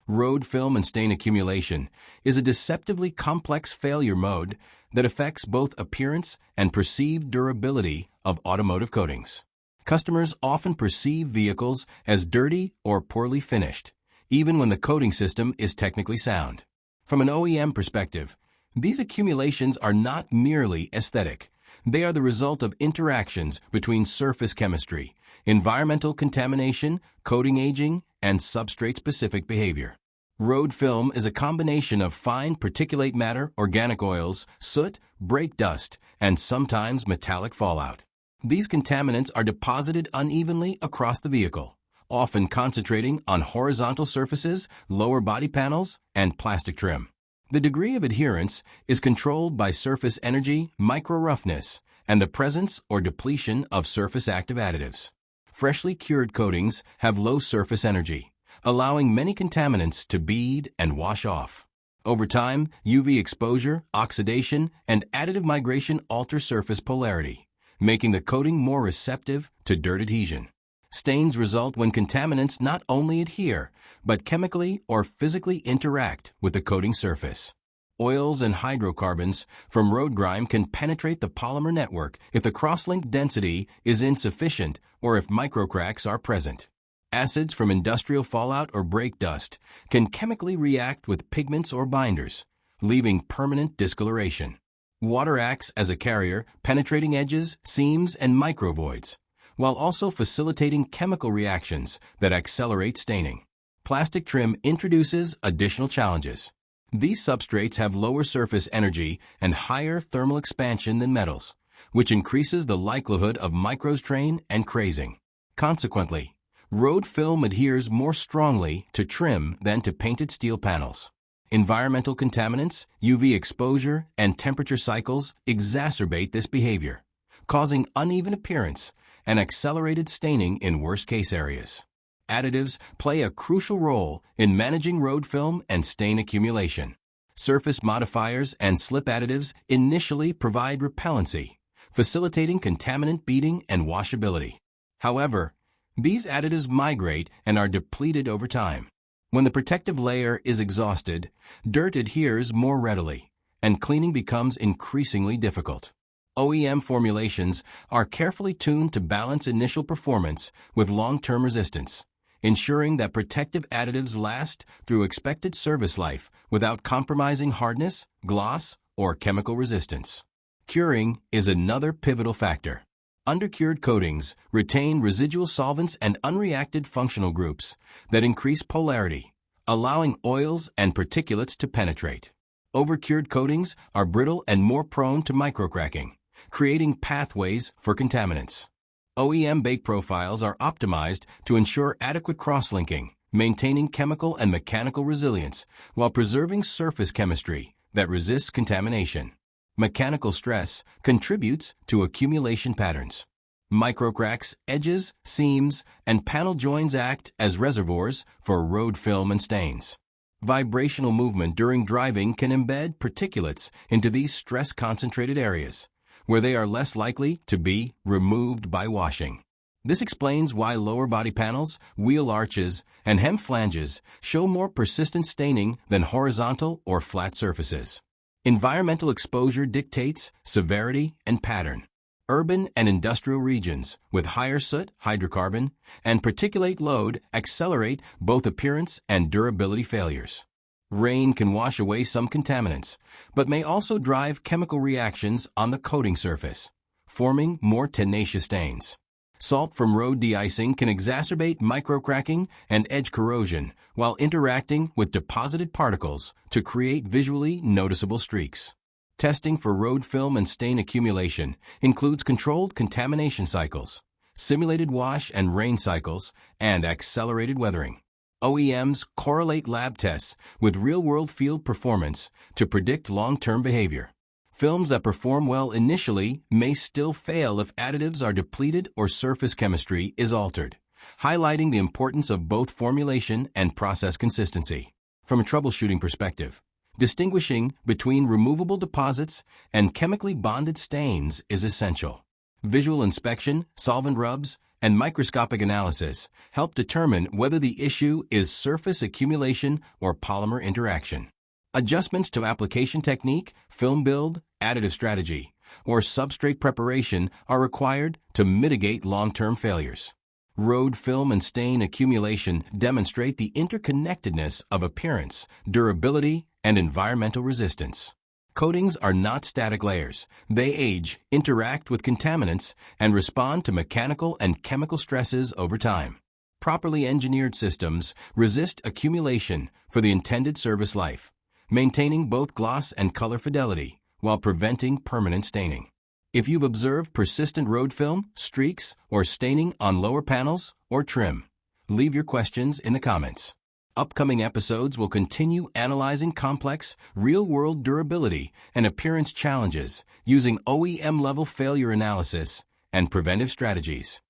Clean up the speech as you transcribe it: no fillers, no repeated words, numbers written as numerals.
Road film and stain accumulation is a deceptively complex failure mode that affects both appearance and perceived durability of automotive coatings. Customers often perceive vehicles as dirty or poorly finished, even when the coating system is technically sound. From an OEM perspective, these accumulations are not merely aesthetic. They are the result of interactions between surface chemistry, environmental contamination, coating aging, and substrate-specific behavior. Road film is a combination of fine particulate matter, organic oils, soot, brake dust, and sometimes metallic fallout. These contaminants are deposited unevenly across the vehicle, often concentrating on horizontal surfaces, lower body panels, and plastic trim. The degree of adherence is controlled by surface energy, micro-roughness, and the presence or depletion of surface active additives. Freshly cured coatings have low surface energy, allowing many contaminants to bead and wash off. Over time, UV exposure, oxidation, and additive migration alter surface polarity, making the coating more receptive to dirt adhesion. Stains result when contaminants not only adhere, but chemically or physically interact with the coating surface. Oils and hydrocarbons from road grime can penetrate the polymer network if the crosslink density is insufficient or if microcracks are present. Acids from industrial fallout or brake dust can chemically react with pigments or binders, leaving permanent discoloration. Water acts as a carrier, penetrating edges, seams, and microvoids, while also facilitating chemical reactions that accelerate staining. Plastic trim introduces additional challenges. These substrates have lower surface energy and higher thermal expansion than metals, which increases the likelihood of microstrain and crazing. Consequently, road film adheres more strongly to trim than to painted steel panels. Environmental contaminants, UV exposure, and temperature cycles exacerbate this behavior, causing uneven appearance and accelerated staining in worst-case areas. Additives play a crucial role in managing road film and stain accumulation. Surface modifiers and slip additives initially provide repellency, facilitating contaminant beading and washability. However, these additives migrate and are depleted over time. When the protective layer is exhausted, dirt adheres more readily, and cleaning becomes increasingly difficult. OEM formulations are carefully tuned to balance initial performance with long-term resistance, ensuring that protective additives last through expected service life without compromising hardness, gloss, or chemical resistance. Curing is another pivotal factor. Undercured coatings retain residual solvents and unreacted functional groups that increase polarity, allowing oils and particulates to penetrate. Overcured coatings are brittle and more prone to microcracking, creating pathways for contaminants. OEM bake profiles are optimized to ensure adequate cross-linking, maintaining chemical and mechanical resilience while preserving surface chemistry that resists contamination. Mechanical stress contributes to accumulation patterns. Microcracks, edges, seams, and panel joins act as reservoirs for road film and stains. Vibrational movement during driving can embed particulates into these stress-concentrated areas, where they are less likely to be removed by washing. This explains why lower body panels, wheel arches, and hem flanges show more persistent staining than horizontal or flat surfaces. Environmental exposure dictates severity and pattern. Urban and industrial regions with higher soot, hydrocarbon, and particulate load accelerate both appearance and durability failures. Rain can wash away some contaminants, but may also drive chemical reactions on the coating surface, forming more tenacious stains. Salt from road de-icing can exacerbate microcracking and edge corrosion while interacting with deposited particles to create visually noticeable streaks. Testing for road film and stain accumulation includes controlled contamination cycles, simulated wash and rain cycles, and accelerated weathering. OEMs correlate lab tests with real-world field performance to predict long-term behavior. Films that perform well initially may still fail if additives are depleted or surface chemistry is altered, highlighting the importance of both formulation and process consistency. From a troubleshooting perspective, distinguishing between removable deposits and chemically bonded stains is essential. Visual inspection, solvent rubs, and microscopic analysis help determine whether the issue is surface accumulation or polymer interaction. Adjustments to application technique, film build, additive strategy, or substrate preparation are required to mitigate long-term failures. Road film and stain accumulation demonstrate the interconnectedness of appearance, durability, and environmental resistance. Coatings are not static layers. They age, interact with contaminants, and respond to mechanical and chemical stresses over time. Properly engineered systems resist accumulation for the intended service life, maintaining both gloss and color fidelity while preventing permanent staining. If you've observed persistent road film, streaks, or staining on lower panels or trim, leave your questions in the comments. Upcoming episodes will continue analyzing complex, real-world durability and appearance challenges using OEM-level failure analysis and preventive strategies.